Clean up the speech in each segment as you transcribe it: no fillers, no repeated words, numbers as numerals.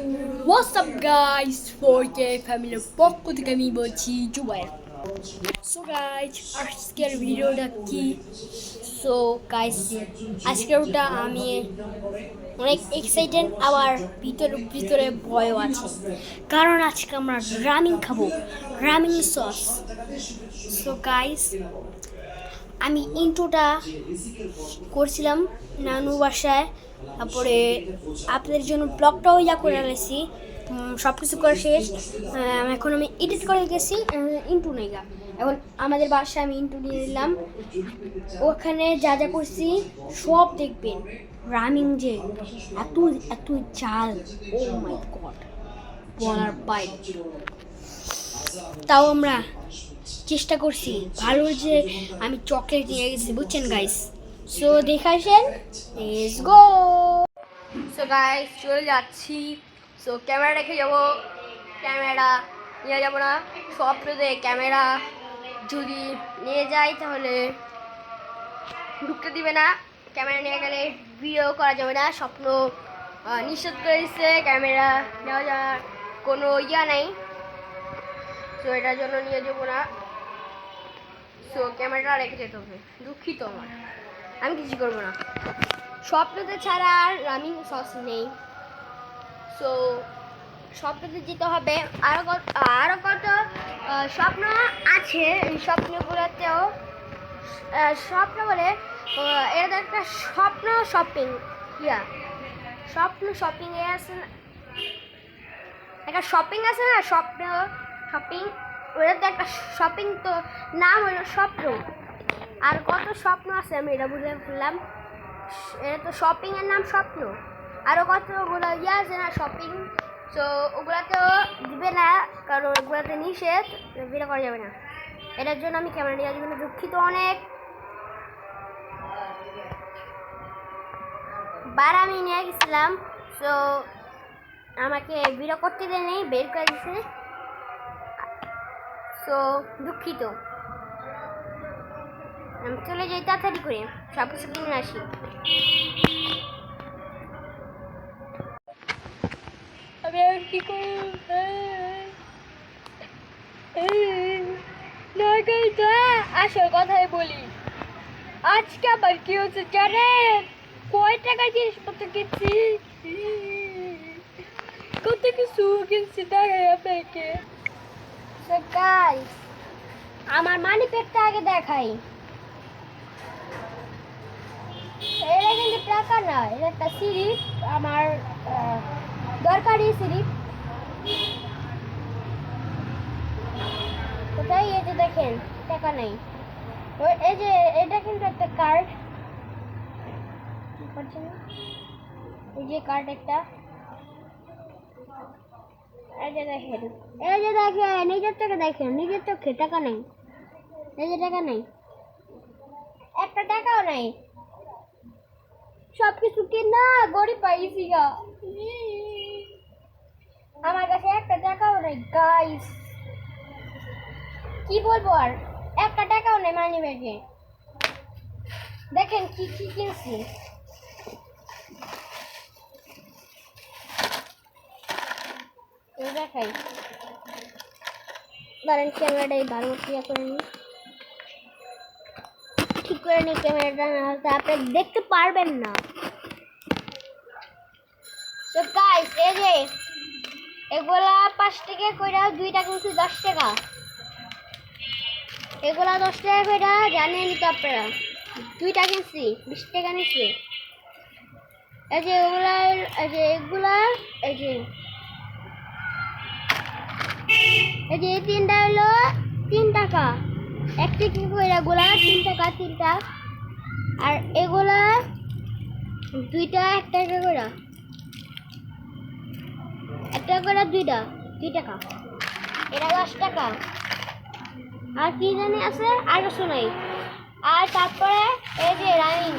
What's up guys? 4K family পক্ষ থেকে আমি বলছি জুবাইর। সো গাইজ আজকের ভিডিওটা কি? সো গাইজ আজকের ওটা আমি অনেক এক্সাইটেড, আবার ভিতরে ভিতরে ভয়ও আছে, কারণ আজকে আমরা রামিং খাবো, রামিং সস। সো গাইজ আমি ইন্ট্রোটা করছিলাম নানু বাসায়, তারপরে আপনাদের জন্য ব্লগটাও করে আনাইছি, সব কিছু করা শেষ। এখন আমি এডিট করে গেছি, ইন্টু নেই গা। এখন আমাদের বাসায় আমি ইন্টু নিয়ে নিলাম, ওখানে যা যা করছি সব দেখবেন। রামিং যে এত এত চাল, ও মাই গড, বলার বাইরে। তাও আমরা চেষ্টা করছি ভালো, যে আমি চকলেট নিয়ে গেছি, বুঝছেন গাইস। সো দেখাইছেন, লেটস গো। সো গাইস চলে যাচ্ছি। সো ক্যামেরা রেখে যাবো, ক্যামেরা নিয়ে যাবো না। স্বপ্নতে ক্যামেরা যদি নিয়ে যাই তাহলে ঢুকতে দিবে না, ক্যামেরা নিয়ে গেলে ভিডিও করা যাবে না। স্বপ্ন নিষেধ করে দিচ্ছে, ক্যামেরা নেওয়া যাওয়ার কোনো নেই। সো এটার জন্য নিয়ে যাবো না। সো ক্যামেরাটা রেখে যেতে হবে, দুঃখিত আমার, আমি কিছু করবো না। স্বপ্নতে ছাড়া আর রামিং সস নেই। সো স্বপ্নতে যেতে হবে। আরও কত স্বপ্ন আছে, এই স্বপ্নগুলোতেও স্বপ্ন বলে এটা একটা স্বপ্ন শপিং, স্বপ্ন শপিং এ আছে না, একটা শপিং আছে না, স্বপ্ন শপিং, ওটা তো একটা শপিং, তো নাম হলো স্বপ্ন। আর কত স্বপ্ন আছে আমি এটা বুঝে ফেললাম, এটা তো শপিং এর নাম স্বপ্ন। আরও কতগুলো আছে না শপিং, তো ওগুলাতেও দিবে না, কারণ ওগুলাতে নিষেধ, ভিডিও করা যাবে না। এটার জন্য আমি ক্যামেরা নেওয়ার জন্য দুঃখিত অনেক। বার আমি নিয়ে গেছিলাম, সো আমাকে ভিডিও করতে দেয়নি, বের করে দিচ্ছে। সো দুঃখিত, আমি চলে যাই তাড়াতাড়ি করে, সব কিছু কিনে আসি। আমি আর কি করি, আসল কথাই বলি, আজকে আবার কি হচ্ছে জানেন? কয় টাকা জিনিসপত্র কিনছি, কত কিছু কিনছি দেখাই আপনাকে। আমার মানি ব্যাগটা আগে দেখাই। এটা কিন্তু টাকা না, এটা একটা সিরিপ, আমার দরকারি সিরিপ। কোথায়? এই যে দেখেন, টাকা নেই। এই যে এটা কিন্তু একটা কার্ড, এই যে কার্ড একটা, এই যে দেখেন, এই যে দেখেন, নিজের চোখে দেখেন, নিজের চোখে টাকা নেই, এই যে টাকা নেই, একটা টাকাও নেই। সবকিছু কিনা গরিব পাইছি গা, আমার কাছে একটা টাকাও নেই গাইস, কি বলবো আর, একটা টাকাও নেই মানি ব্যাগে। দেখেন কি কি কিনছি, দেখাই, দাঁড়ান ক্যামেরাটাই ভালো করে নি, ঠিক করে নি ক্যামেরাটা, না হলে আপনি দেখতে পারবেন না। তো গাইস এই যে এগুলা 5 টাকা কইরা, 2টা কিনছি 10 টাকা, এগুলা 10 টাকা কইরা, জানেন তো আপনারা। 2টা কিনছি 20 টাকা নিচ্ছে। এই যে এগুলা, এই যে এগুলা, এই যে এই 3টা হলো 3 টাকা, 1 টাকা কইরা এগুলা 3 টাকা 3টা, আর এগুলা 2টা 1 টাকা কইরা, 1 টাকা করে 2টা 2 টাকা, এটা 10 টাকা। আর কি জানি আছে, আর কিছু নাই। আর তারপরে এই যে রানিং,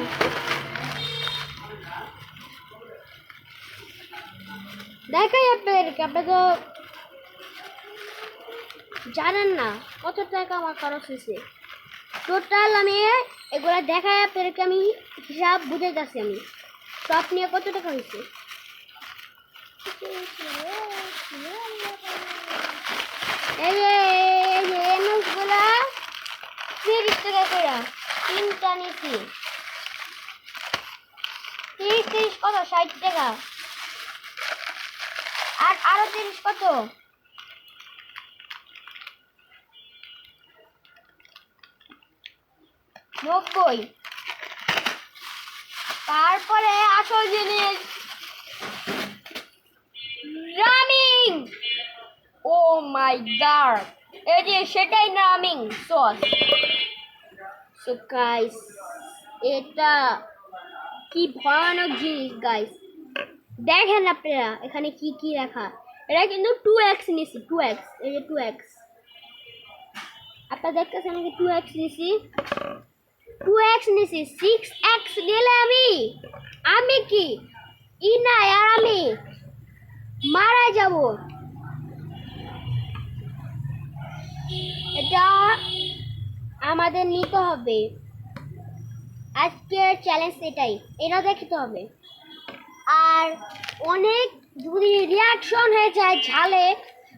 দেখাই আপনাদেরকে, আপনি তো জানেন না কত টাকা আমার খরচ হয়েছে টোটাল। আমি এগুলা দেখাই আপনাদেরকে, আমি হিসাব বুঝে যাচ্ছি, আমি সব নিয়ে কত টাকা হয়েছে। এনুসগুলা 30 টাকা করে তিনটা নিছি। 30 কত 60 টাকা। আর আরো 30 কত 90। তারপরে আসল জিনিস রামিং। ও মাই গড, এই যে সেটাই রামিং সস। সো গাইস, এটা কি ভয়ানক জিনিস গাইস। দেখেন আপনারা এখানে কি কি রাখা। এটা কিন্তু 2x নিছি, 2x। এই যে 2x আপনারা দেখতেছেন নাকি? 2x নিছি, 2x নিছি। 6x নিলে আমি কি না আর আমি মারা যাব। এটা আমাদের নিতে হবে। আজকের চ্যালেঞ্জ এটাই, এটা দেখতে হবে। আর অনেক যদি রিয়াকশন হয়ে যায় ঝালে,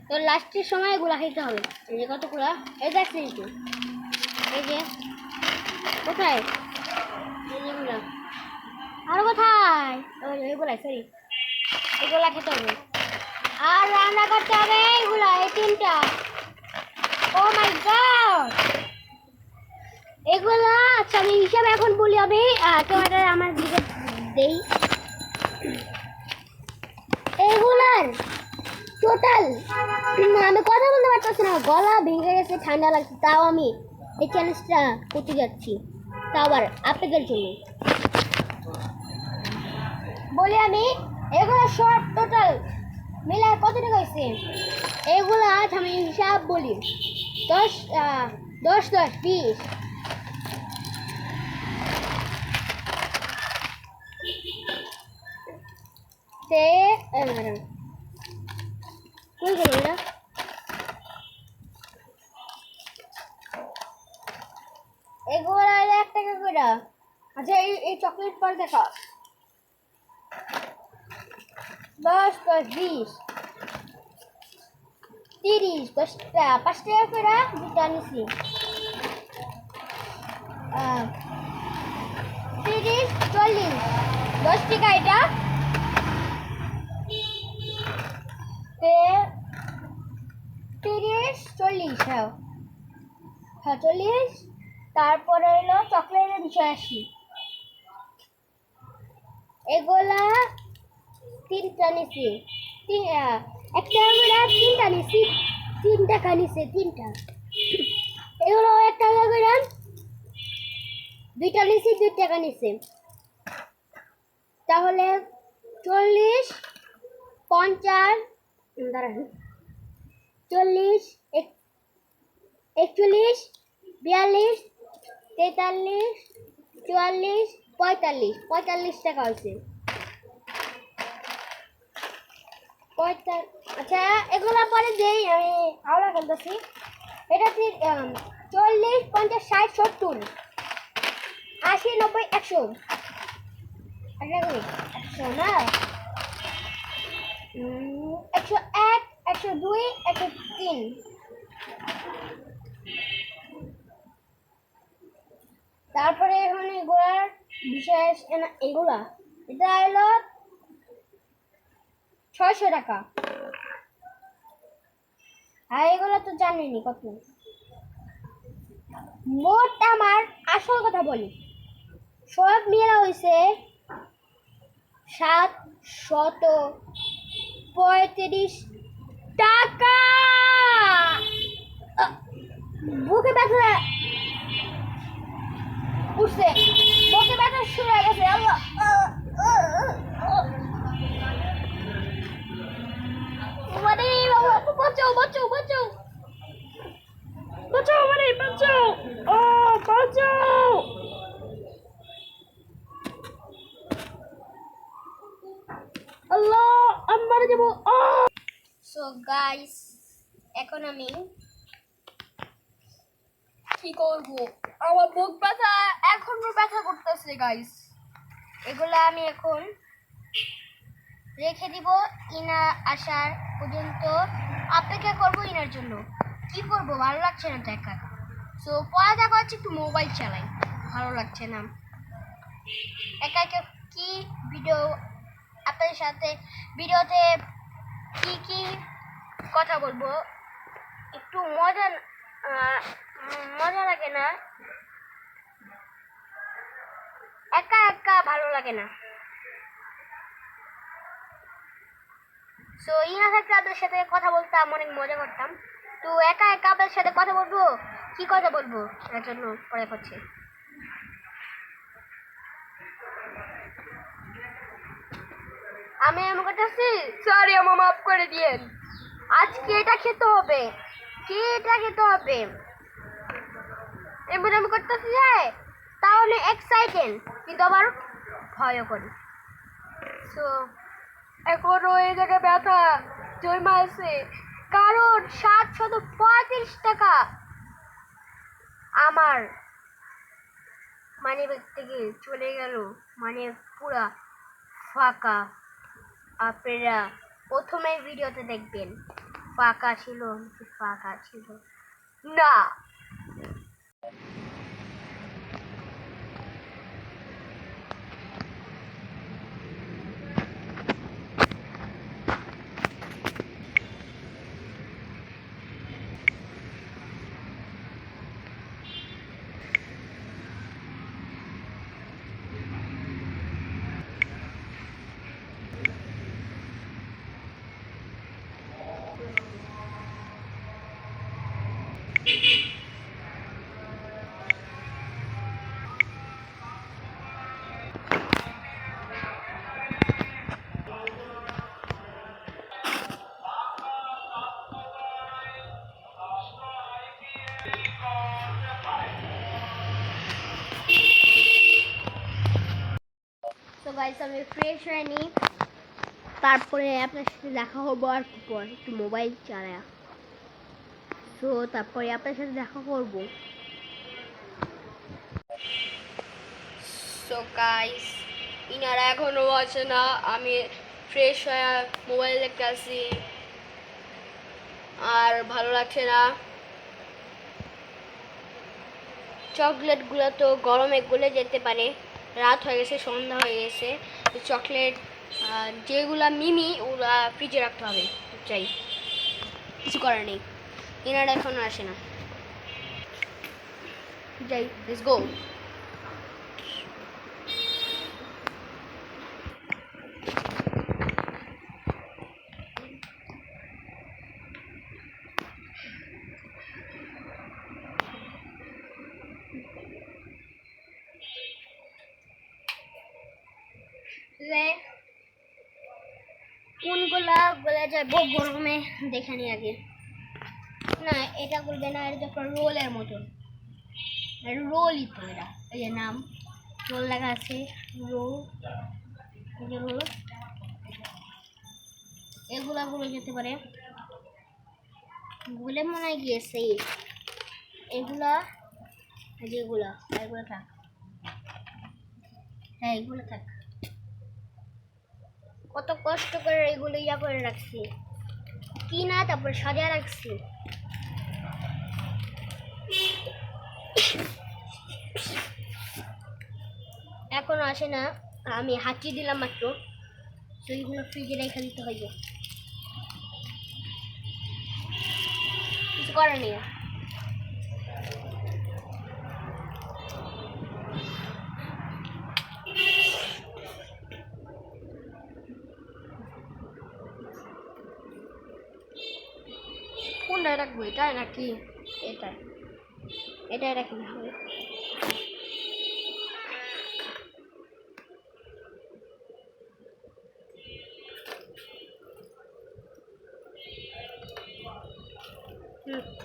তো লাস্টের সময় এগুলা খেতে হবে। এই যে কতগুলা, এই দেখছেন একটু, এই যে কোথায়, এই যেগুলা আরো কোথায়, এগুলা সরি, এগুলা খেতে হবে। আর রান্না করতে হবে এগুলা, এই 3টা। ও মাই গড, এগুলা। আচ্ছা আমি হিসাব এখন বলি। আমি টমেটো আমার দিকে দেই। এগুলার টোটাল, আমি কথা বলতে পারতেছি না, গলা ভেঙে গেছে, ঠান্ডা লাগছে, তাও আমি এই চ্যালেঞ্জটা করতে যাচ্ছি, তাও আবার আপনাদের জন্য বলি। আমি এগুলো সব টোটাল মিলে কত টাকা হয়েছে এগুলা, আমি হিসাব বলি। 10 10 10 20। তে কই গেল এটা? এগুলা 1 টাকা করে। আচ্ছা এই চকলেট পর দেখা। 10 10 20 30 5 টাকা করে দুটা নিছি। 30 40 10 টাকা এটা। তে 30 40, হ্যাঁ 40। তারপরে এলো চকলেটের বিষয় আসি। এগুলা 3টা নিছি, 1 টাকা করে 3টা নিছি, 3 টাকা নিছে 3টা। এগুলো 1 টাকা করে 2টা নিছি, 2 টাকা নিছে। তাহলে 40 50 দাঁড়ান, 40 41 42 43 44 45 টাকা হয়েছে। আচ্ছা এগুলা পরে যেই আমি আওলা খেলতেছি। এটা 40 50 60 70 80 90 100। 100 না, 101 102 103। তারপরে এখন এগুলার বিশেষ এগুলা, এটা হলো 600 টাকা। আর এগুলো তো জানেনি কত। মোট আমার আসল কথা বলি, সব মিলা হয়েছে 735 টাকা। বুকে ব্যথা উঠছে, বুকে ব্যথা শুরু হয়ে গেছে। আল্লাহ, মানে বাঁচাও বাঁচাও বাঁচাও বাঁচাও, মানে বাঁচাও, ও বাঁচাও। আল্লাহ আমি মারা যাবো। সো গাইস, এখন আমি কি করব? আমার বুক ব্যথা এখনো ব্যথা করতেছে গাইস। এগুলা আমি এখন রেখে দিব। ইনা আসার পর্যন্ত অপেক্ষা করবো ইনার জন্য। কি করবো, ভালো লাগছে না তো একা একা। সো পরে দেখা হচ্ছে, একটু মোবাইল চালাই, ভালো লাগছে না একা একা। কি ভিডিও আপনাদের সাথে, ভিডিওতে কি কি কথা বলবো, একটু মজা লাগে না, একা একা ভালো লাগে না। সো ইনা থাকতে আপনাদের সাথে কথা বলতাম, অনেক মজা করতাম। তো একা একা আপনাদের সাথে কথা বলবো, কি কথা বলবো, এর জন্য পরে করছি। আমি এমন করতেছি, সরি আমার মাফ করে দিয়েন। আজকে এটা খেতে হবে, এটা খেতে হবে এমন আমি করতেছি যে, তাহলে এক্সাইটেড কিন্তু আবার ভয়ও করি। সো এখনো এই জায়গায় ব্যথা জমা আছে, কারণ 735 টাকা আমার মানিব্যাগ থেকে চলে গেল, মানে পুরা ফাঁকা। আপনারা প্রথমে ভিডিওতে দেখবেন ফাঁকা ছিল, ফাঁকা ছিল না। তো গাইস আমি ফ্রেশ হয়ে নিই, তারপরে আপনার সাথে দেখা হবো আর পর একটু মোবাইল চালায়া। তো তারপরে আপনার সাথে দেখা করবো। সো গাইস ইনারা এখনো আছে না, আমি ফ্রেশ হয়ে মোবাইল দেখতে আসি, আর ভালো লাগছে না। চকলেটগুলো তো গরমে গলে যেতে পারে, রাত হয়ে গেছে, সন্ধ্যা হয়ে গেছে। চকলেট যেগুলা মিমি ওগুলা ফ্রিজে রাখতে হবে, চাই কিছু করার নেই। এনারা এখনো আসে না, যাই, লেটস গো। কোনগুলা বলা যাবো গরমে দেখে নি আগে। না এটা বলবে না, এটা যখন রোলের মতন, রোলই তো এটা, এই যে নাম রোল লেখা আছে, রোল, এই যে রোল, এগুলা গুলো যেতে পারে, গুলে মনে হয় গিয়েছে এগুলা, যেগুলা এগুলো থাক, হ্যাঁ এগুলো থাক। কত কষ্ট করে এগুলো ইয়া করে রাখছি, কি না, তারপর সাজা রাখছি। এখনো আসে না, আমি হাঁচিয়ে দিলাম মাত্র, তো এইগুলো ফ্রিজে রেখে দিতে হবে, কিছু করার নেই। কোনটায় রাখবো, এটাই নাকি এটাই, এটাই রাখি হবে।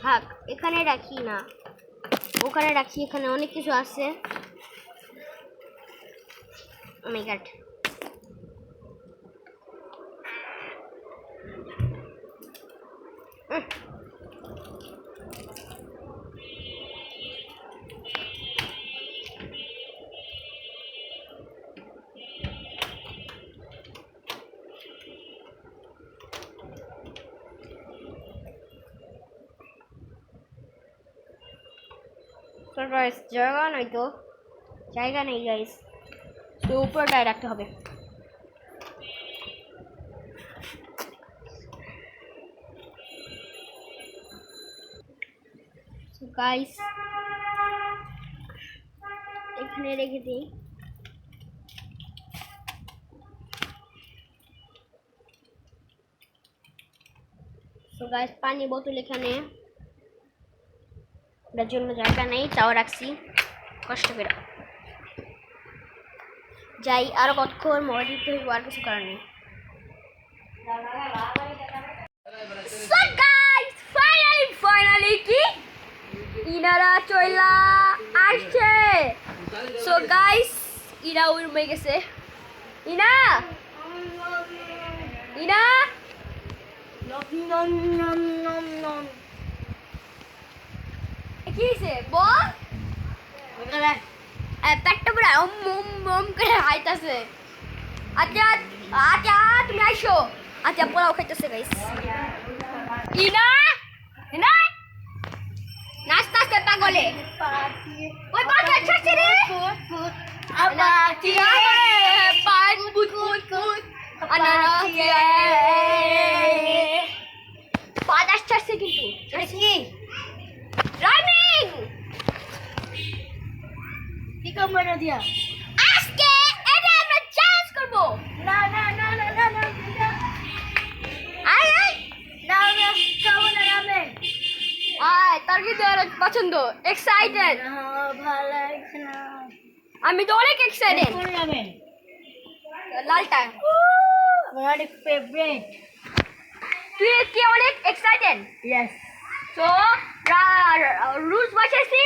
থাক, এখানে রাখি না, ওখানে রাখি, এখানে অনেক কিছু আছে। ও মাই গড, তো গাইস জায়গা নাই তো, জায়গা নেই গাইস, তো উপরটায় রাখতে হবে। তো গাইস এখানে রেখে দিই। তো গাইস পানি বোতল এখানে, ওটার জন্য জায়গা নেই, তাও রাখছি কষ্ট করে। যাই আরো কতক্ষণ মোবাইল টিপতে হইব, আর কিছু করার নেই। So guys, finally কি ইনারা চইলা আসছে। So guys ইরা উড়ে গেছে। ইনা ইনা কি হয়েছে বল? পেটটা পুরো ওম করে হাইতাছে। আচ্ছা আচ্ছা তুমি আইসো। আচ্ছা পোলাও খাইতেছে গাইস। ইনা ইনা নাস্তা আসতে পাগলে ওই বাচ্চা ছাড়ছে রে। আবাতিয়া পান বুট বুট বুট আনারসিয়া বাদাস ছাড়ছে কিন্তু এটা কি রাইমিং কি কমরা দিয়া আজকে এটা আমরা চ্যালেঞ্জ করব। না না না না না না আই আই না না খাবো না রামেন। আয় তার কি তোর পছন্দ? এক্সাইটেড? ভালো লাগছে না, আমি তো অনেক এক্সাইটেড। কোন রামেন? লালটা আমার অনেক ফেভারিট। তুই কি অনেক এক্সাইটেড? ইয়েস। তো রুলস বসাইছি,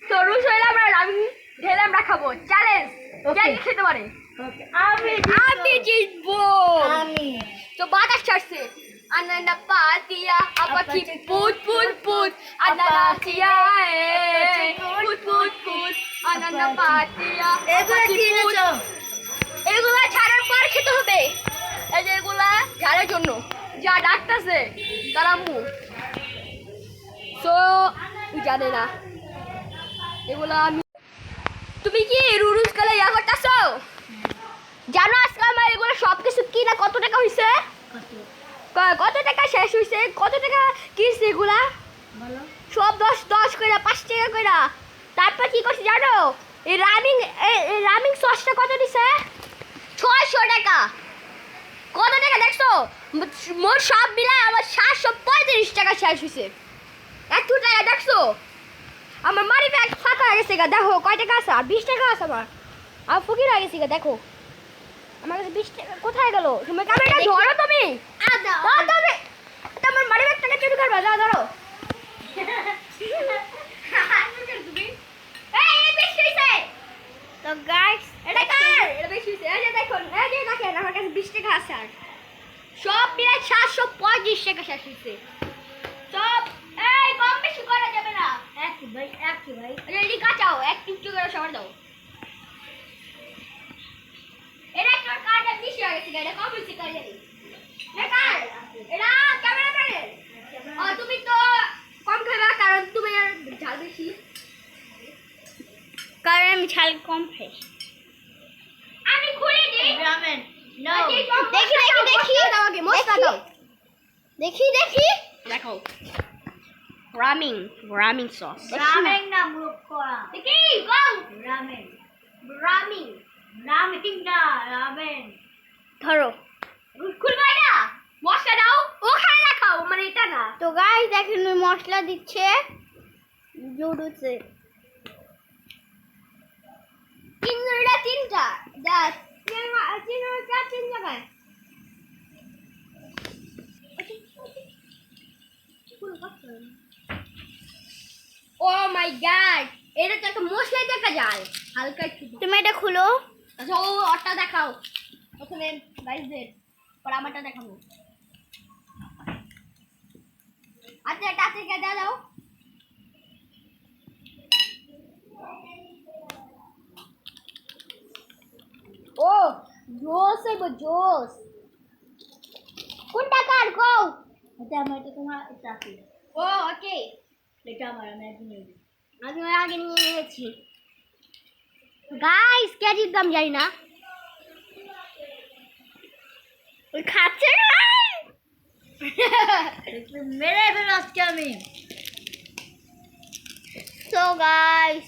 তো রুলস হইলে আমরা রামেন ঢেলে আমরা খাবো। চ্যালেঞ্জ কে খেতে পারে? ওকে আমি জিতবো। আমি তো বাতাস ছাড়ছে। Ananda patia apaki put put put ananda tia put put put ananda patia apaki put এগুলা ছাড়ার পর খেতে হবে। এই যে এগুলা ঝাড়ার জন্য যা ডাকতেছে তার আম্মু, সো জানে না এগুলা। আমি তুমি কি রুরুস কালে ইয়া করতেছো? জানো আজকে আমার এগুলো সব কিছু কিনা কত টাকা হয়েছে? কত টাকা শেষ হয়েছে? কত টাকা কিনছে এগুলা? সব 10 করে 5 টাকা করে। তারপর কি করছে জানো? এই রামিং সসটা কত দিছে? 600 টাকা। কত টাকা দেখছো? মোট সব মিলাই আমার 735 টাকা শেষ হয়েছে। এত টাকা দেখছো? আমার মানি ব্যাগ ফাঁকা হয়ে গেছে। দেখো কয় টাকা আছে? আর 20 টাকা আছে আমার। আর ফকির হয়ে গেছে। দেখো আমার কাছে 20 টাকা কোথায় গেল? তুমি ক্যামেরাটা ধরো তুমি। দাও তুমি তোমার মানি ব্যাগ টাকা চুরি করবা। দাও ধরো। এই বেশি হইছে। তো গাইস এটা কার? এটা বেশি হইছে। এই যে দেখুন, এই যে দেখেন আমার কাছে 20 টাকা আছে। আর সব মিলে 735 টাকা শেষ হইছে। সব এই কম বেশি করা যাবে না। একই ভাই জলদি কাটাও। এক টিপটি করে সবার দাও। এটা একটা কার্ড বেশি হয়ে গেছে। এটা কম বেশি করে যাবে না কার? এটা ক্যামেরাম্যানের। তুমি তো কম খাবা কারণ তুমি আর ঝাল বেশি। কারণ আমি ঝাল কম খাই। আমি খুলে দিই রামেন। নো দেখি দাও আগে মশলা দাও। দেখি দেখো রামিং সস। রামেন না মুখা। দেখি গো রামেন না রামেন। ধরো খুলবা এটা মশলা দাও। ওখানে রাখাও, মানে এটা না। তো গাইস দেখেন মশলা দিচ্ছে জুডুসে। তিনটা দাঁত তিন জায়গায়। ও মাই গড, এটা তো একটা মশলাই দেখা যায় হালকা একটু। তুমি এটা খুলো। আচ্ছা ও ওটা দেখাও প্রথমে গাইসদের, পর আমারটা দেখাবো। আচ্ছা এটা আছে কে দাও। ও জোস হইব জোস। কোনটা কার কও? এটা আমার, এটা তোমার, এটা আছে। ও ওকে এটা আমার, আমি একদিন নেব। আমি ওর আগে নিয়ে নিয়েছি গাইস, কেজির দাম জানি না। ওই খাচ্ছে মেরে ফেলো আজকে আমি। সো গাইস,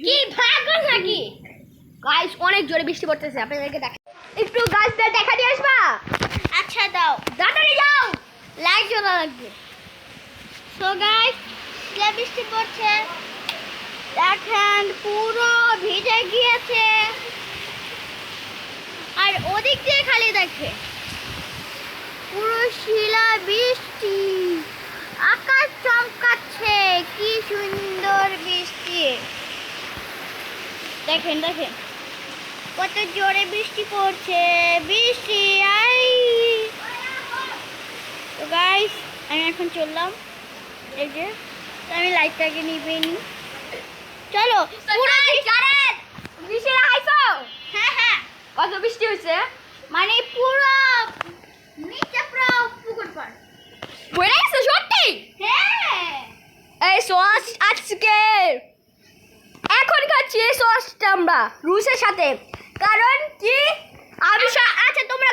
কি ভাগ্য নাকি গাইস, অনেক জোরে বৃষ্টি পড়তেছে, আপনাদেরকে দেখ একটু গাছটা দেখা দিয়ে আসবা। আচ্ছা দাও, তাড়াতাড়ি যাও, লাইট জ্বলা লাগবে। সো গাইস, বৃষ্টি পড়ছে, দেখেন পুরো ভিজে গিয়েছে, আর ওদিক দিয়ে খালি দেখে পুরো শিলা বৃষ্টি, আকাশ চমকাচ্ছে, কি সুন্দর বৃষ্টি। দেখেন দেখেন কত জোরে বৃষ্টি পড়ছে, বৃষ্টি আই। তো গাইস, আমি এখন চললাম, এই যে আমি লাইটটাকে নিবে নি। চলো পুরো জানেন বৃষ্টি লাগাইছো? হ্যাঁ হ্যাঁ। কত বৃষ্টি হয়েছে? মানে পুরো নিচে পুরো পুকুর পার পড়ে গেছে সত্যি। হ্যাঁ, এই সস আজকে এখন খাচ্ছি এই সসটা আমরা রুসের সাথে, কারণ কি আমি আচ্ছা তোমরা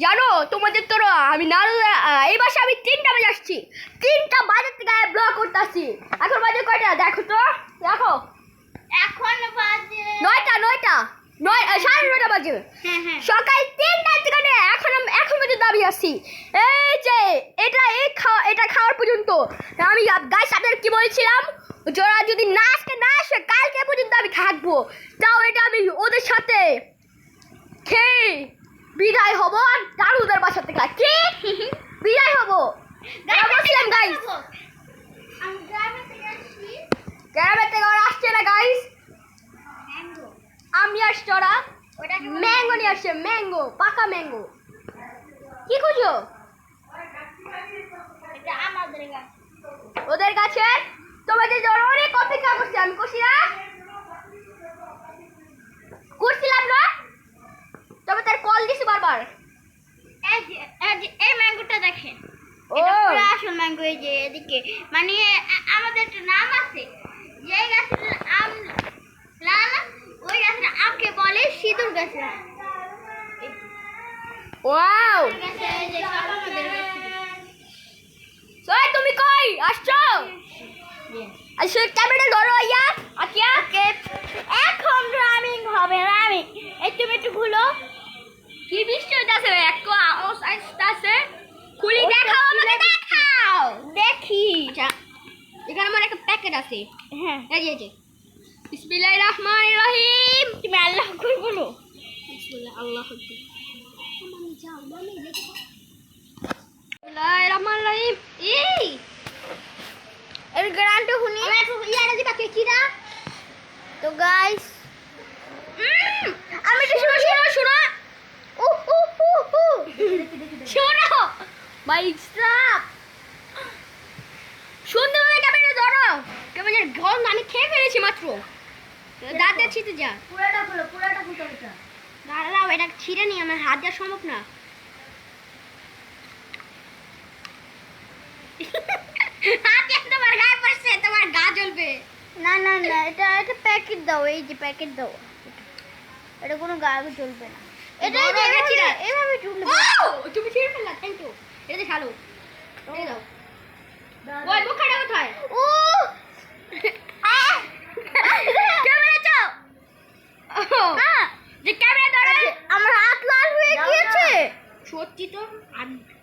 জানো তোমাদের তো আমি এই মাসে আমি 3টা বাজে আসছি, 3টা বাজে থেকে ব্লগ করতেছি। এখন বাজে কয়টা দেখো তো, দেখো এখন বাজে 9টা 9:30 বাজে। সকাল 3টা থেকে এখন পর্যন্ত আমি আসছি। এই যে এটা খাওয়ার পর্যন্ত আমি গাইস আপনাদের কি বলছিলাম, যারা যদি না আসে কালকে পর্যন্ত আমি থাকবো, তাও এটা আমি ওদের সাথে খেয়ে বিদায় হব, আর দারুদের বাসা থেকে কি বিদায় হব। বলছিলাম গাইস, গ্রামের থেকে ওরা আসছে না গাইস, আমি আসছি, ওরা ম্যাঙ্গো নিয়ে আসছে, ম্যাঙ্গো, পাকা ম্যাঙ্গো। কি খুঁজো? ওদের কাছে তোমাদের জন্য অনেক অপেক্ষা করছি, আমি করছিলাম না, তবে তার কল দিছি বারবার। এই ম্যাঙ্গোটা দেখেন, এটা আসল ম্যাঙ্গো। এই যে এদিকে মানে আমাদের একটা নাম আছে, যে গাছের আম লাল, ওই গাছের আমকে বলে সিঁদুর গাছ। ওয়াও, তুমি কই আসছো? আসলে ক্যামেরা ধরো আইয়া আকিয়া, এখন রামিং হবে, রামিং। এই তুমি একটু খুলো, কি বৃষ্টি হইতাছে, একটু আসতেছে, খুলি দেখাও, আমাকে দেখাও, দেখি। এখানে আমার একটা প্যাকেট আছে, হ্যাঁ এই যে বিসমিল্লাহির রহমানির রহিম। তুমি আল্লাহ আকবার বলো, বিসমিল্লাহ, আল্লাহ আকবার, বিসমিল্লাহির রহমানির রহিম। এই এর গ্রান্ট শুনি ইয়ারা দিবা কে কিরা। তো গাইস, আমি তো শুনো ভাই, স্টপ, সুন্দরভাবে ক্যামেরা ধরো, ক্যামেরার গন্ধ আমি খেয়ে ফেলেছি মাত্র, দাঁতে ছিটে যা। পুরোটা খুলতে হবে, দাঁড়াও, এটা ছিঁড়ে নি, আমার হাত দেওয়া সম্ভব না। হাতে তোমার গায়ে পড়ছে, তোমার গা জ্বলবে। না না না, এটা প্যাকেট দাও, এই যে প্যাকেট দাও, এটা কোনো গা জ্বলবে না, এটা এভাবে ঢুকলে। তুমি ছিঁড়ে ফেললা, থ্যাংক ইউ। এটা ভালো, এই দাও। ওই মুখটা কোথায়? ও ক্যামেরা চাও, যে ক্যামেরা ধরে আমার হাত লাল হয়ে গিয়েছে। সত্যি তো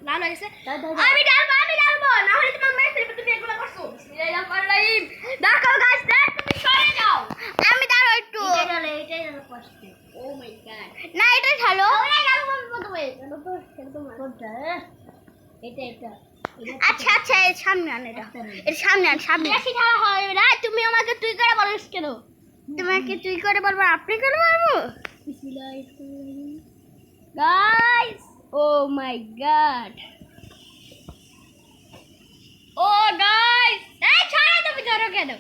লাল হয়ে গেছে। আমি ডালবো না হলে তোমার মেরে ফেলবে, তুমি এগুলো করছো। বিসমিল্লাহির রহমানির রহিম। দেখো গাইস, তুমি সরে যাও, আমি দাঁড়াও একটু। এটাই হলো কষ্ট। ও মাই গড, না এটা ভালো, ওরে গাল বলবো তুমি, কোনটা? এটা আচ্ছা আচ্ছা, এর সামনে আন, এর সামনে আন, সামনে বেশি ঢালা হবে না। তুমি আমাকে তুই করে বলিস কেন? তোমাকে তুই করে বলবো, আপনি করে বলবো? বিসমিল্লাহির রহমানির রহিম। গাইস, ও মাই গড, ও গাইস, এই ছাড়া, তুমি ধরো কেন?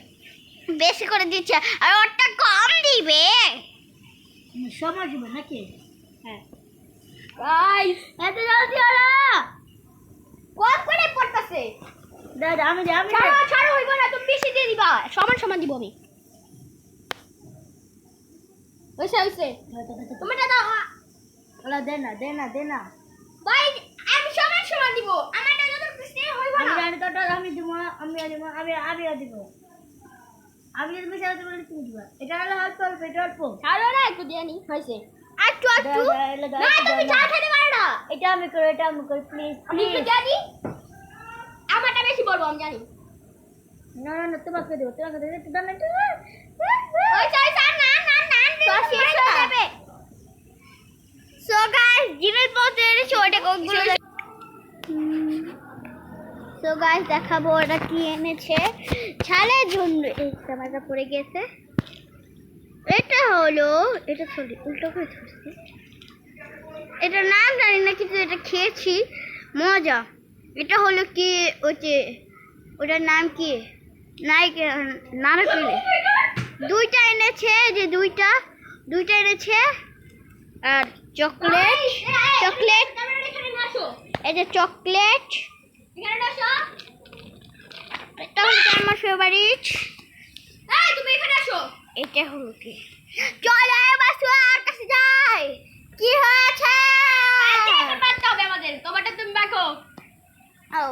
বেশি করে দিচ্ছে, আর ওটা কম দিবে, সময় দিবে নাকি? হ্যাঁ গাইস, এত জলদি ওরা কম করে পড়তেছে, দাদা আমি ছাড়ো হইব না, তুমি বেশি দিয়ে দিবা, সমান সমান দিব আমি। হইছে তুমি দাও। ওলা দে না ভাই আমি সমান সমান দিব, আমারটা যত বেশি হইব আমি না। জানি তো আমি দিব আমিও দিব আমি যদি বেশি হতে বলি তুমি দিবা এটা হলো অল্প এটা অল্প ছাড়ো না, একটু দিয়ে নি হইছে। একটু না, তুমি চা খেতে পারো না। এটা আমি করি প্লিজ আমি একটু দিয়ে দিই, আমারটা বেশি বলবো আমি জানি। না তোমাকে দেবো একটু দাও না একটু হইছে না শেষ হয়ে যাবে। সো গাইস জিমের পথে এসে ওটা কোকগুলো। সো গাইস দেখাবো ওটা কি এনেছে ছালের জন্য। এই জামাটা পরে গেছে, এটা হলো, এটা সরি উল্টো করে ধরছি, এটা নাম জানি না কিন্তু এটা খেয়েছি মজা। এটা হলো কি ওটার নাম কি নারকেল। দুইটা এনেছে, যে দুইটা এনেছে। আর চকলেট এই যে চকলেট, এটা হলো আমার ফেভারিট। তুমি এখানে আসো। এটা হলো কি, চলো এবার আর কাছে যাই। কি হয়েছে বাঁচতে হবে আমাদের, তোমারটা তুমি বাঁকো। ও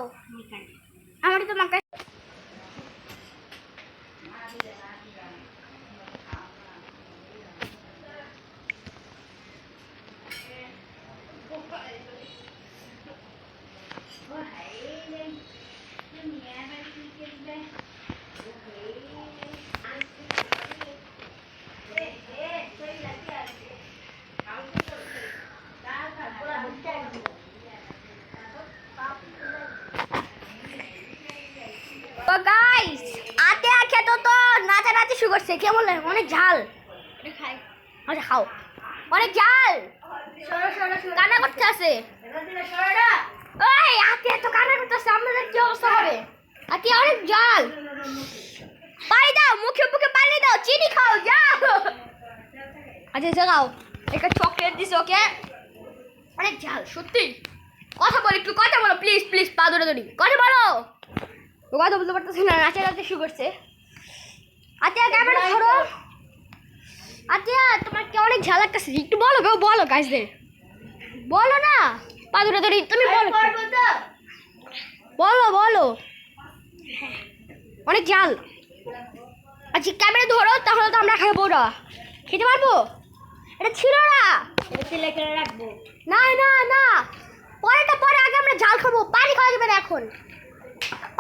আমারটা তোমাকে গাইস আতে খেতো তো নাচানাচি শুরু করছে। কেমন লাগে? অনেক ঝাল। আচ্ছা খাও, অনেক ঝাল। কান্না করতে আছে। ওই আতে তো কান্না করতে আছে, আমাদের কি অবস্থা হবে? আতে অনেক ঝাল। পানি দাও, মুখে পানি দাও, চিনি খাও, যাও। আচ্ছা যাও, একটা চকলেট দিস ওকে। অনেক ঝাল সত্যি। কথা বল, একটু কথা বলো প্লিজ পা ধরে কথা বলো। ও কথা বলতে পারতেছে না, নাচানাচি শুরু করছে। আতিয়া ক্যামেরা ধরো। আতিয়া তোমার কি অনেক ঝাল লাগতেছে? একটু বলো গাইসদের, বলো না। পা ধরে তুমি বলো। অনেক ঝাল। আচ্ছা ক্যামেরা ধরো, তাহলে তো আমরা খাবো না, খেতে পারবো। এটা ছিল না, রাখবো না পরে আগে আমরা ঝাল খাবো। পানি খাওয়া যাবে না এখন,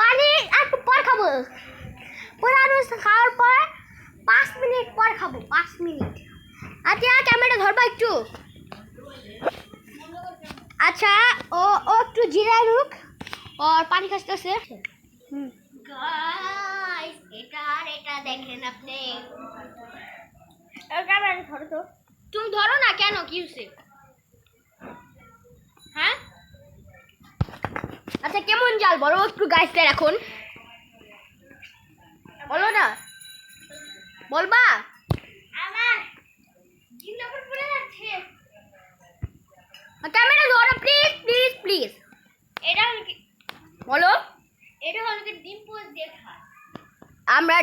পানি একটু পর খাবো। পরে আরো খাওয়ার পর 5 মিনিট পর খাবো, 5 মিনিট। আচ্ছা ক্যামেরাটা ধরবা একটু। আচ্ছা ও একটু জিরা রুক আর পানি খাচ্ছে। গাইস এটা দেখেন আপনি। ক্যামেরা ধরো তো, তুমি ধরো না কেন, কি হচ্ছে? হ্যাঁ আচ্ছা কেমন জাল বলো একটু গাইসদের এখন, বলো না, বলবা। আমার জিন্দাপুর পড়ে যাচ্ছে। ক্যামেরা ধরো প্লিজ। এটা হলো কি বলো? এটা হলো কি ডিম পোস্ট দিয়ে খায়। আমরা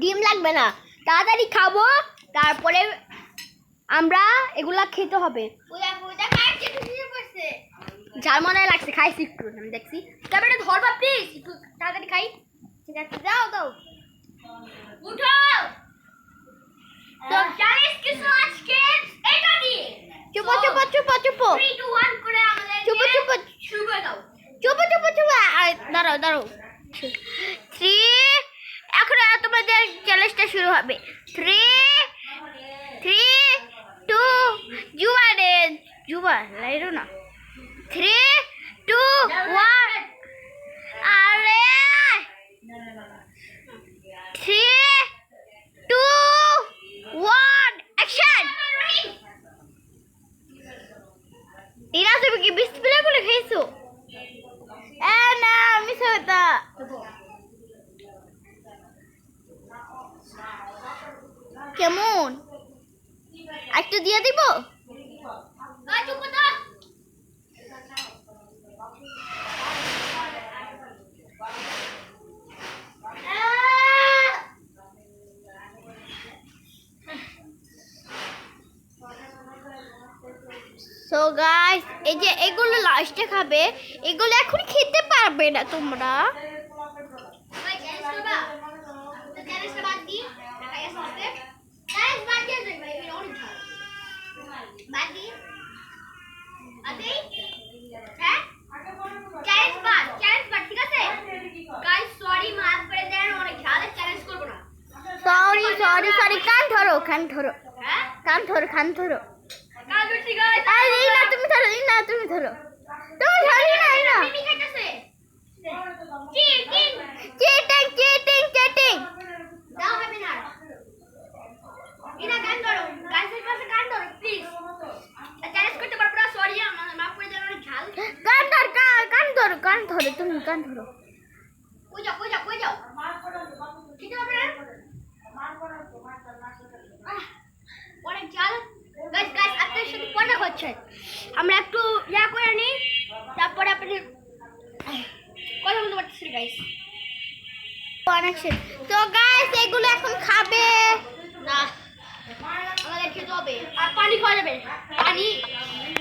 ডিম লাগবে না, তাড়াতাড়ি খাবো, তারপরে আমরা এগুলা খেতে হবে। ঝাল মনে লাগছে, খাইছি একটু, আমি দেখছি। ক্যামেরা ধরবা প্লিজ, একটু তাড়াতাড়ি খাই। ঠিক আছে দাও উঠো। তো গাইস কিছু আজকে এটা দিয়ে চুপ 3 2 1 করে আমাদের চুপ শুরু করে দাও। চুপ দাঁড়াও 3 এখন তোমাদের চ্যালেঞ্জটা শুরু হবে। 3 2 জুবা লাইরো না। 3 2 1 আরে 3 2 1 অ্যাকশন। ইরা তুমি কি বিসমিল্লাহ বলে খেয়েছো? না মিস হতা। কেমন একটু দিয়ে দিব? গাইস এই যে এগুলো লাস্টে খাবে, এগুলো এখন খেতে পারবে না তোমরা। সরি সরি সরি, কান ধরো কান ধরো কান ধরো কান ধরো। আরে এই না তুমি ধরো, এই না তুমি ধরো, তুমি ধরো না, এই না চিটিং চিটিং চিটিং। কান ধরো কান ধরো, তুমি কান ধরো। আমরা একটু ইয়া করে নিই, তারপরে আপনি কথা বলতে পারতেছি গাইস। তো গাইস এগুলো এখন খাবে না, আমাদের খেতে হবে আর পানি খাওয়া যাবে। পানি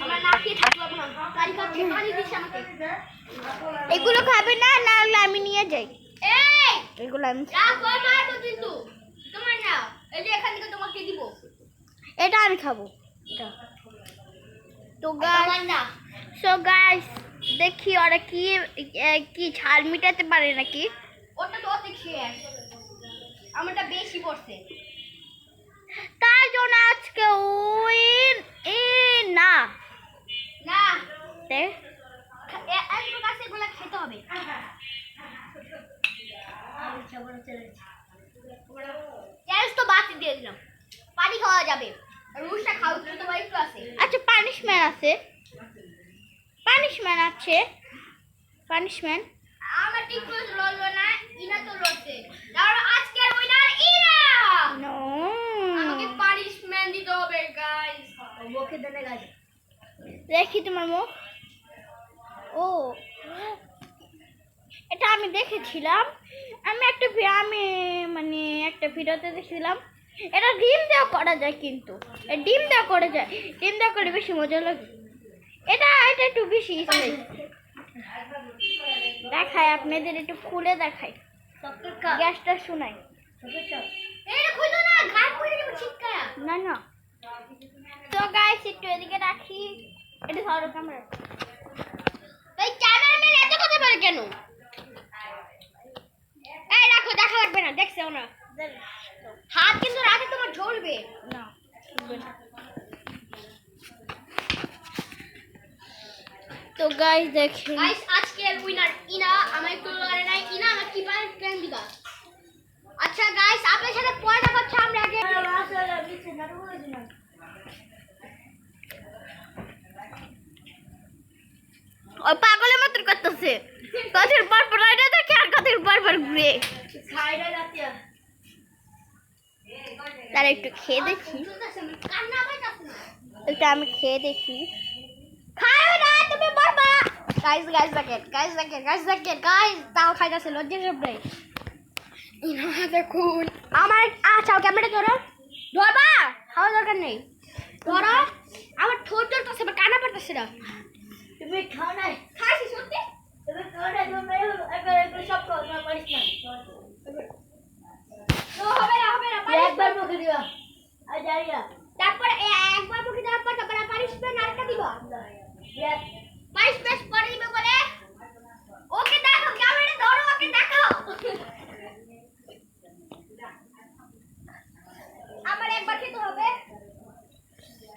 আমরা না খেয়ে থাকতে পারবো না, পানি খাচ্ছি, পানি দিচ্ছে আমাকে। এগুলো খাবে না, না হলে আমি নিয়ে যাই। এই এগুলো আমি মারবো কিন্তু তোমার না, এই যে এখান থেকে তোমাকে দিব, এটা আমি খাবো। তো গাইস দেখি ওরা কি কি ঝাল মিটাতে পারে নাকি। ওটা তো দেখি আমারটা বেশি পড়ছে, তার জন্য আজকে ওই না না একটু কাছে এগুলো খেতে হবে। চ্যালেঞ্জ তো বাদ দিয়ে দিলাম, পানি খাওয়া যাবে, রুশটা খাও তো ভাই একটু আছে। আচ্ছা পানিশমেন্ট আছে, পানিশমেন্ট আছে, পানিশমেন্ট আমার ঠিক করে লড়লো না, ইনা তো লড়ছে। তাহলে আজকের উইনার ইনা। নো আমাকে পানিশমেন্ট দিতে হবে গাইস। মুখে দেনে গাইস, দেখি তোমার মুখ। ও এটা আমি দেখেছিলাম, আমি মানে একটা ভিডিওতে দেখছিলাম এটা ডিম দেওয়া করা যায়, কিন্তু ডিম দেওয়া করা যায়, ডিম দেওয়া করে বেশি মজা লাগে। এটা একটু বেশি দেখায়, আপনাদের একটু খুলে দেখাই, গ্যাসটা শোনাই। না না তো গাইস একটু এদিকে রাখি, এটা ধরো ক্যামেরা। এই ক্যামেরাম্যান এত কথা বলে কেন? এই রাখো, দেখা লাগবে না, দেখছো না হাত কিন্তু রাখে তোমার ঝরবে না। তো গাইস দেখেন, গাইস আজকের উইনার ইনা। আমার একটু লড়ে নাই, ইনা আমার কি পারে প্ল্যান দিবা। আচ্ছা গাইস আপনাদের সাথে পরে দেখা হচ্ছে, আমরা আগে ও পাগলের মতো করতেছে, কাদের পর রাইডা দেখে আর কাদের পর ঘুরে সাইডে যাচ্ছে। তার একটু খেয়ে দেখি, এটা আমি খেয়ে দেখি। খাও না তুমি বাবা। গাইস গাইস দেখেন, গাইস দেখেন, গাইস দেখেন, গাইস তাও খাইতেছে, লজ্জা সব নেই। ইনা দেখুন আমার। আচ্ছা ক্যামেরা ধরো, ধরবা, খাওয়া দরকার নেই, ধরো। আমার ঠোঁট চলতেছে, আমার কানা পড়তেছে না। তুমি খাও না, খাইছি সত্যি। তুমি খাও না, তুমি একবার সব খাও, না পারিস না। তো হবে না, হবে না, একবার মুখে দিবা আর যাইয়া, তারপর একবার মুখে দেওয়ার পর তারপর পানিশমেন্ট আরেকটা দিবা। পানিশমেন্ট পরে দিবে বলে। ওকে দেখো, ক্যামেরা ধরো, ওকে দেখো। আমার একবার খেতে হবে,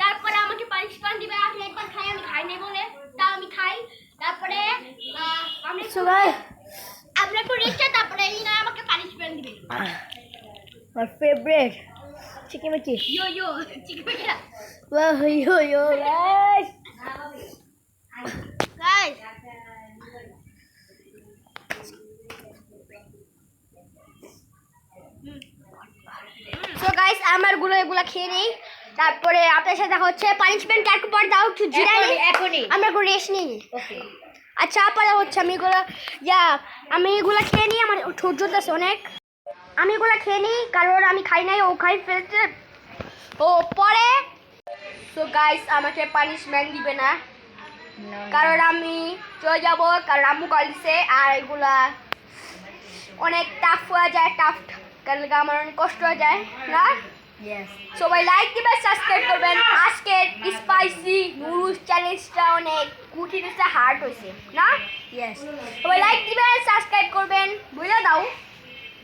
তারপরে আমাকে পানিশমেন্ট দিবে। আপনি একবার খাই, আমি খাই নাই বলে তাও আমি খাই। তারপরে আমরা আমরা একটু রেস্টে, তারপরে ইনা আমাকে পানিশমেন্ট দিবে। My favorite chicken mochi. Yo yo chicken mochi. Wow, yo guys. Guys. So guys আমার এগুলা খেয়ে নেই, তারপরে আপনার সাথে দেখা হচ্ছে। পানিশমেন্ট একটু পর দাও, একটু জিরা নেই, এখনই আমরা একটু রেস্ট নিই। ওকে আচ্ছা পরে হচ্ছে আমি এগুলা খেয়ে নিই, আমার ঠোঁট জ্বলতেছে অনেক। আমি এগুলা খেয়ে নিই, কারণ আমি খাই নাই, ও খাই ফেলছে ও পরে। সো গাইস আমাকে পানিশমেন্ট দিবে না। কারণ আমি চলে যাবো, কারণ আম্মু কল দিছে। আর এগুলা অনেক টাফ হয়ে যায়, টাফ কারণ আমার অনেক কষ্ট হয়ে যায় না। সবাই লাইক দিবেন, সাবস্ক্রাইব করবেন। আজকের স্পাইসি নুডলস চ্যালেঞ্জটা অনেক কঠিন হয়েছে, হার্ড হয়েছে না। সবাই লাইক দিবেন, সাবস্ক্রাইব করবেন, বুঝে দাও।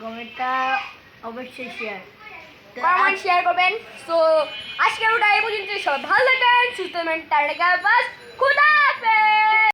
কমেন্টটা অবশ্যই শেয়ার কমেন্ট শেয়ার করবেন। সো আজকের ওটা এই পর্যন্ত। সবাই ভালো থাকবেন, সুস্থ থাকবেন, তার বাস খুদা